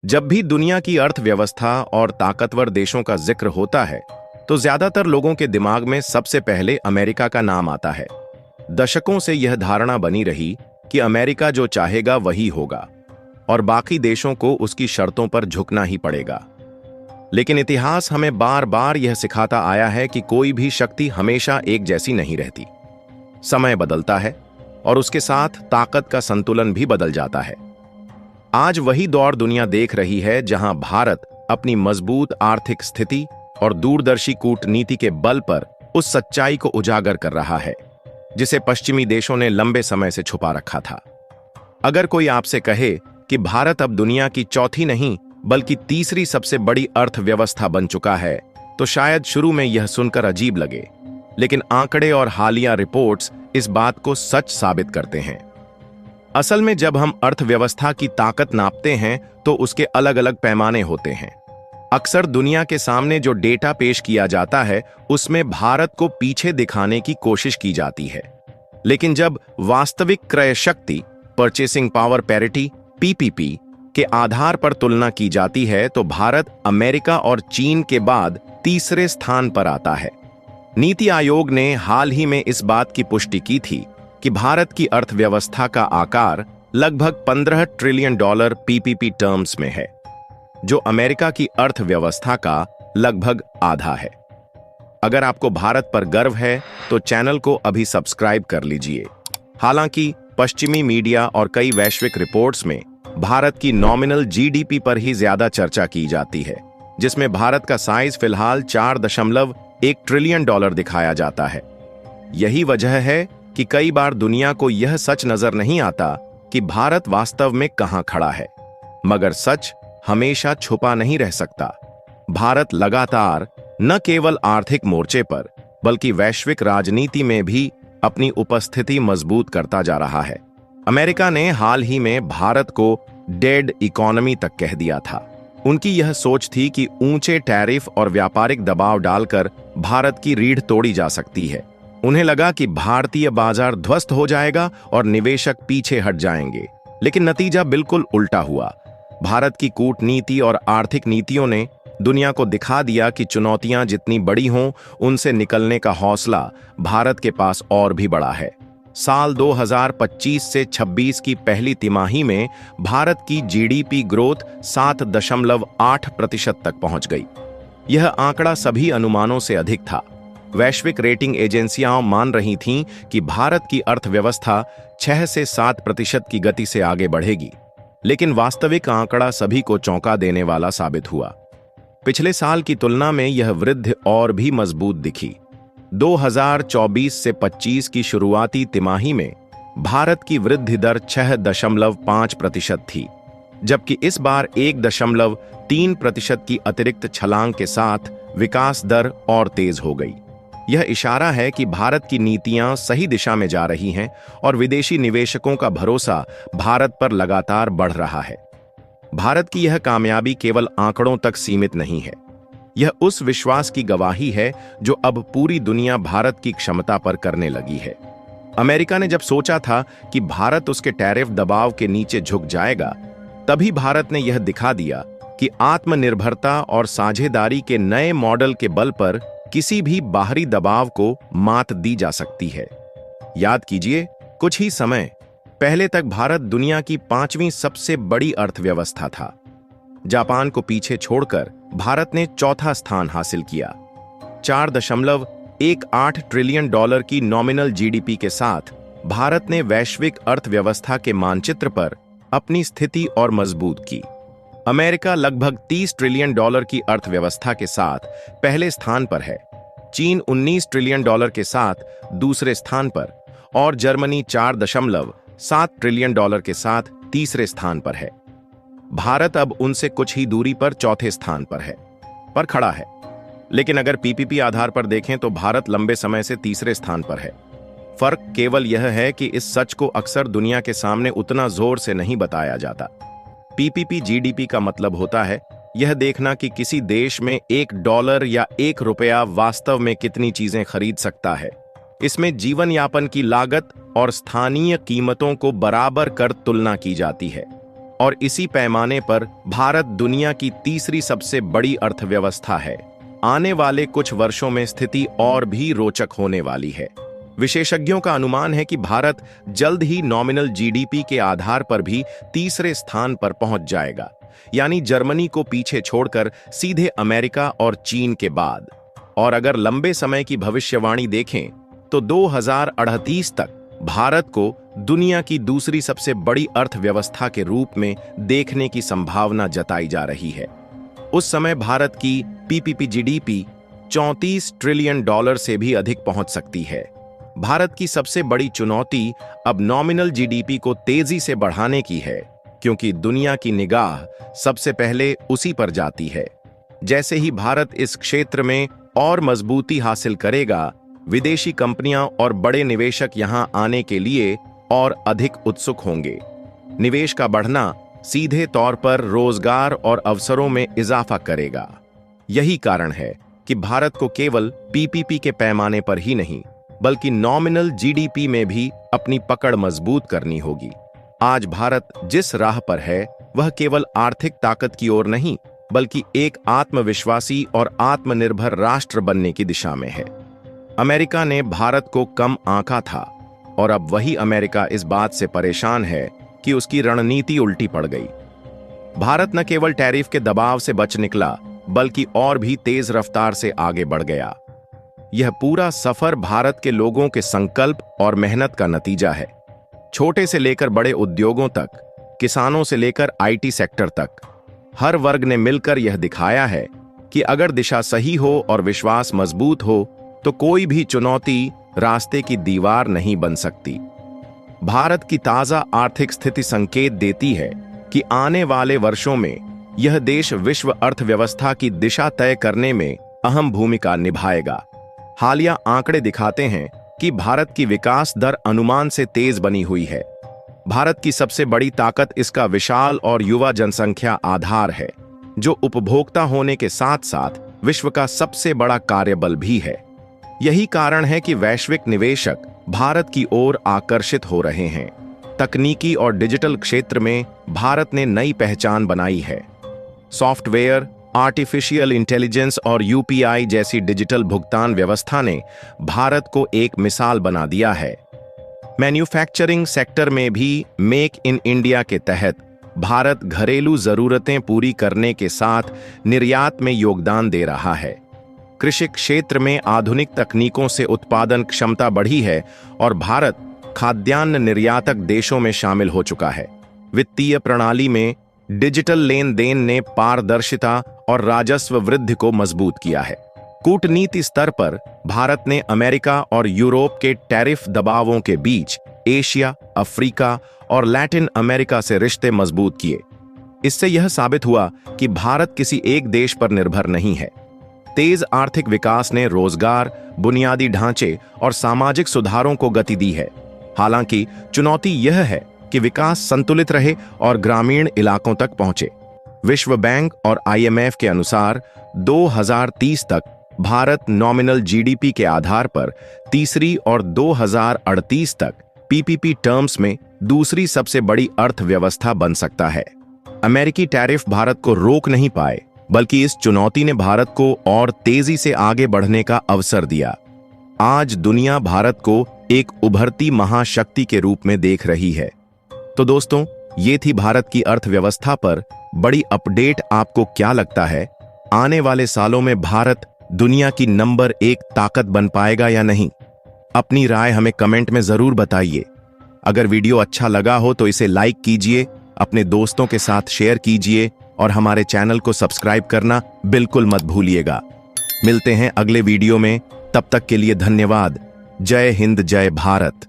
जब भी दुनिया की अर्थव्यवस्था और ताकतवर देशों का जिक्र होता है, तो ज्यादातर लोगों के दिमाग में सबसे पहले अमेरिका का नाम आता है। दशकों से यह धारणा बनी रही कि अमेरिका जो चाहेगा वही होगा और बाकी देशों को उसकी शर्तों पर झुकना ही पड़ेगा। लेकिन इतिहास हमें बार बार यह सिखाता आया है कि कोई भी शक्ति हमेशा एक जैसी नहीं रहती। समय बदलता है और उसके साथ ताकत का संतुलन भी बदल जाता है। आज वही दौर दुनिया देख रही है जहां भारत अपनी मजबूत आर्थिक स्थिति और दूरदर्शी कूटनीति के बल पर उस सच्चाई को उजागर कर रहा है जिसे पश्चिमी देशों ने लंबे समय से छुपा रखा था। अगर कोई आपसे कहे कि भारत अब दुनिया की चौथी नहीं बल्कि तीसरी सबसे बड़ी अर्थव्यवस्था बन चुका है, तो शायद शुरू में यह सुनकर अजीब लगे, लेकिन आंकड़े और हालिया रिपोर्ट्स इस बात को सच साबित करते हैं। असल में जब हम अर्थव्यवस्था की ताकत नापते हैं तो उसके अलग अलग पैमाने होते हैं। अक्सर दुनिया के सामने जो डेटा पेश किया जाता है उसमें भारत को पीछे दिखाने की कोशिश की जाती है, लेकिन जब वास्तविक क्रय शक्ति परचेसिंग पावर पैरिटी पीपीपी के आधार पर तुलना की जाती है तो भारत अमेरिका और चीन के बाद तीसरे स्थान पर आता है। नीति आयोग ने हाल ही में इस बात की पुष्टि की थी कि भारत की अर्थव्यवस्था का आकार लगभग 15 ट्रिलियन डॉलर पीपीपी टर्म्स में है, जो अमेरिका की अर्थव्यवस्था का लगभग आधा है। अगर आपको भारत पर गर्व है तो चैनल को अभी सब्सक्राइब कर लीजिए। हालांकि पश्चिमी मीडिया और कई वैश्विक रिपोर्ट्स में भारत की नॉमिनल जीडीपी पर ही ज्यादा चर्चा की जाती है, जिसमें भारत का साइज फिलहाल 4.1 ट्रिलियन डॉलर दिखाया जाता है। यही वजह है कि कई बार दुनिया को यह सच नजर नहीं आता कि भारत वास्तव में कहां खड़ा है, मगर सच हमेशा छुपा नहीं रह सकता। भारत लगातार न केवल आर्थिक मोर्चे पर बल्कि वैश्विक राजनीति में भी अपनी उपस्थिति मजबूत करता जा रहा है। अमेरिका ने हाल ही में भारत को डेड इकोनॉमी तक कह दिया था। उनकी यह सोच थी कि ऊंचे टैरिफ और व्यापारिक दबाव डालकर भारत की रीढ़ तोड़ी जा सकती है। उन्हें लगा कि भारतीय बाजार ध्वस्त हो जाएगा और निवेशक पीछे हट जाएंगे, लेकिन नतीजा बिल्कुल उल्टा हुआ। भारत की कूटनीति और आर्थिक नीतियों ने दुनिया को दिखा दिया कि चुनौतियां जितनी बड़ी हों, उनसे निकलने का हौसला भारत के पास और भी बड़ा है। साल 2025 से 26 की पहली तिमाही में भारत की जीडीपी ग्रोथ 7.8% तक पहुंच गई। यह आंकड़ा सभी अनुमानों से अधिक था। वैश्विक रेटिंग एजेंसियां मान रही थीं कि भारत की अर्थव्यवस्था 6 से 7% की गति से आगे बढ़ेगी, लेकिन वास्तविक आंकड़ा सभी को चौंका देने वाला साबित हुआ। पिछले साल की तुलना में यह वृद्धि और भी मजबूत दिखी। 2024 से 25 की शुरुआती तिमाही में भारत की वृद्धि दर 6.5% थी, जबकि इस बार 1.3% की अतिरिक्त छलांग के साथ विकास दर और तेज हो गई। यह इशारा है कि भारत की नीतियां सही दिशा में जा रही हैं और विदेशी निवेशकों का भरोसा भारत पर लगातार बढ़ रहा है। भारत की यह कामयाबी केवल आंकड़ों तक सीमित नहीं है, यह उस विश्वास की गवाही है जो अब पूरी दुनिया भारत की क्षमता पर करने लगी है। अमेरिका ने जब सोचा था कि भारत उसके टैरिफ दबाव के नीचे झुक जाएगा, तभी भारत ने यह दिखा दिया कि आत्मनिर्भरता और साझेदारी के नए मॉडल के बल पर किसी भी बाहरी दबाव को मात दी जा सकती है। याद कीजिए, कुछ ही समय पहले तक भारत दुनिया की 5वीं सबसे बड़ी अर्थव्यवस्था था। जापान को पीछे छोड़कर भारत ने चौथा स्थान हासिल किया। 4.18 ट्रिलियन डॉलर की नॉमिनल जीडीपी के साथ भारत ने वैश्विक अर्थव्यवस्था के मानचित्र पर अपनी स्थिति और मजबूत की। अमेरिका लगभग 30 ट्रिलियन डॉलर की अर्थव्यवस्था के साथ पहले स्थान पर है, चीन 19 ट्रिलियन डॉलर के साथ दूसरे स्थान पर और जर्मनी 4.7 ट्रिलियन डॉलर के साथ तीसरे स्थान पर है। भारत अब उनसे कुछ ही दूरी पर चौथे स्थान पर खड़ा है, लेकिन अगर पीपीपी आधार पर देखें तो भारत लंबे समय से तीसरे स्थान पर है। फर्क केवल यह है कि इस सच को अक्सर दुनिया के सामने उतना जोर से नहीं बताया जाता। पीपीपी जीडीपी का मतलब होता है यह देखना कि किसी देश में $1 या ₹1 वास्तव में कितनी चीजें खरीद सकता है। इसमें जीवन यापन की लागत और स्थानीय कीमतों को बराबर कर तुलना की जाती है। और इसी पैमाने पर भारत दुनिया की तीसरी सबसे बड़ी अर्थव्यवस्था है। आने वाले कुछ वर्षों में स्थिति और भी रोचक होने वाली है। विशेषज्ञों का अनुमान है कि भारत जल्द ही नॉमिनल जीडीपी के आधार पर भी तीसरे स्थान पर पहुंच जाएगा, यानी जर्मनी को पीछे छोड़कर सीधे अमेरिका और चीन के बाद। और अगर लंबे समय की भविष्यवाणी देखें तो 2038 तक भारत को दुनिया की दूसरी सबसे बड़ी अर्थव्यवस्था के रूप में देखने की संभावना जताई जा रही है। उस समय भारत की पीपीपी जीडीपी $34 ट्रिलियन से भी अधिक पहुंच सकती है। भारत की सबसे बड़ी चुनौती अब नॉमिनल जीडीपी को तेजी से बढ़ाने की है, क्योंकि दुनिया की निगाह सबसे पहले उसी पर जाती है। जैसे ही भारत इस क्षेत्र में और मजबूती हासिल करेगा, विदेशी कंपनियां और बड़े निवेशक यहां आने के लिए और अधिक उत्सुक होंगे। निवेश का बढ़ना सीधे तौर पर रोजगार और अवसरों में इजाफा करेगा। यही कारण है कि भारत को केवल पीपीपी के पैमाने पर ही नहीं, बल्कि नॉमिनल जीडीपी में भी अपनी पकड़ मजबूत करनी होगी। आज भारत जिस राह पर है, वह केवल आर्थिक ताकत की ओर नहीं, बल्कि एक आत्मविश्वासी और आत्मनिर्भर राष्ट्र बनने की दिशा में है। अमेरिका ने भारत को कम आंका था, और अब वही अमेरिका इस बात से परेशान है कि उसकी रणनीति उल्टी पड़ गई। भारत न केवल टैरिफ के दबाव से बच निकला, बल्कि और भी तेज रफ्तार से आगे बढ़ गया। यह पूरा सफर भारत के लोगों के संकल्प और मेहनत का नतीजा है। छोटे से लेकर बड़े उद्योगों तक, किसानों से लेकर आईटी सेक्टर तक, हर वर्ग ने मिलकर यह दिखाया है कि अगर दिशा सही हो और विश्वास मजबूत हो, तो कोई भी चुनौती रास्ते की दीवार नहीं बन सकती। भारत की ताजा आर्थिक स्थिति संकेत देती है कि आने वाले वर्षों में यह देश विश्व अर्थव्यवस्था की दिशा तय करने में अहम भूमिका निभाएगा। हालिया आंकड़े दिखाते हैं कि भारत की विकास दर अनुमान से तेज बनी हुई है। भारत की सबसे बड़ी ताकत इसका विशाल और युवा जनसंख्या आधार है, जो उपभोक्ता होने के साथ साथ विश्व का सबसे बड़ा कार्यबल भी है। यही कारण है कि वैश्विक निवेशक भारत की ओर आकर्षित हो रहे हैं। तकनीकी और डिजिटल क्षेत्र में भारत ने नई पहचान बनाई है। सॉफ्टवेयर, आर्टिफिशियल इंटेलिजेंस और यूपीआई जैसी डिजिटल भुगतान व्यवस्था ने भारत को एक मिसाल बना दिया है। मैन्युफैक्चरिंग सेक्टर में भी मेक इन इंडिया के तहत भारत घरेलू जरूरतें पूरी करने के साथ निर्यात में योगदान दे रहा है। कृषि क्षेत्र में आधुनिक तकनीकों से उत्पादन क्षमता बढ़ी है और भारत खाद्यान्न निर्यातक देशों में शामिल हो चुका है। वित्तीय प्रणाली में डिजिटल लेन देन ने पारदर्शिता और राजस्व वृद्धि को मजबूत किया है। कूटनीति स्तर पर भारत ने अमेरिका और यूरोप के टैरिफ दबावों के बीच एशिया, अफ्रीका और लैटिन अमेरिका से रिश्ते मजबूत किए। इससे यह साबित हुआ कि भारत किसी एक देश पर निर्भर नहीं है। तेज आर्थिक विकास ने रोजगार, बुनियादी ढांचे और सामाजिक सुधारों को गति दी है। हालांकि चुनौती यह है कि विकास संतुलित रहे और ग्रामीण इलाकों तक पहुंचे। विश्व बैंक और आईएमएफ के अनुसार 2030 तक भारत नॉमिनल जीडीपी के आधार पर तीसरी और 2038 तक पीपीपी टर्म्स में दूसरी सबसे बड़ी अर्थव्यवस्था बन सकता है। अमेरिकी टैरिफ भारत को रोक नहीं पाए, बल्कि इस चुनौती ने भारत को और तेजी से आगे बढ़ने का अवसर दिया। आज दुनिया भारत को एक उभरती महाशक्ति के रूप में देख रही है। तो दोस्तों, ये थी भारत की अर्थव्यवस्था पर बड़ी अपडेट। आपको क्या लगता है, आने वाले सालों में भारत दुनिया की नंबर 1 ताकत बन पाएगा या नहीं? अपनी राय हमें कमेंट में जरूर बताइए। अगर वीडियो अच्छा लगा हो तो इसे लाइक कीजिए, अपने दोस्तों के साथ शेयर कीजिए और हमारे चैनल को सब्सक्राइब करना बिल्कुल मत भूलिएगा। मिलते हैं अगले वीडियो में, तब तक के लिए धन्यवाद। जय हिंद, जय भारत।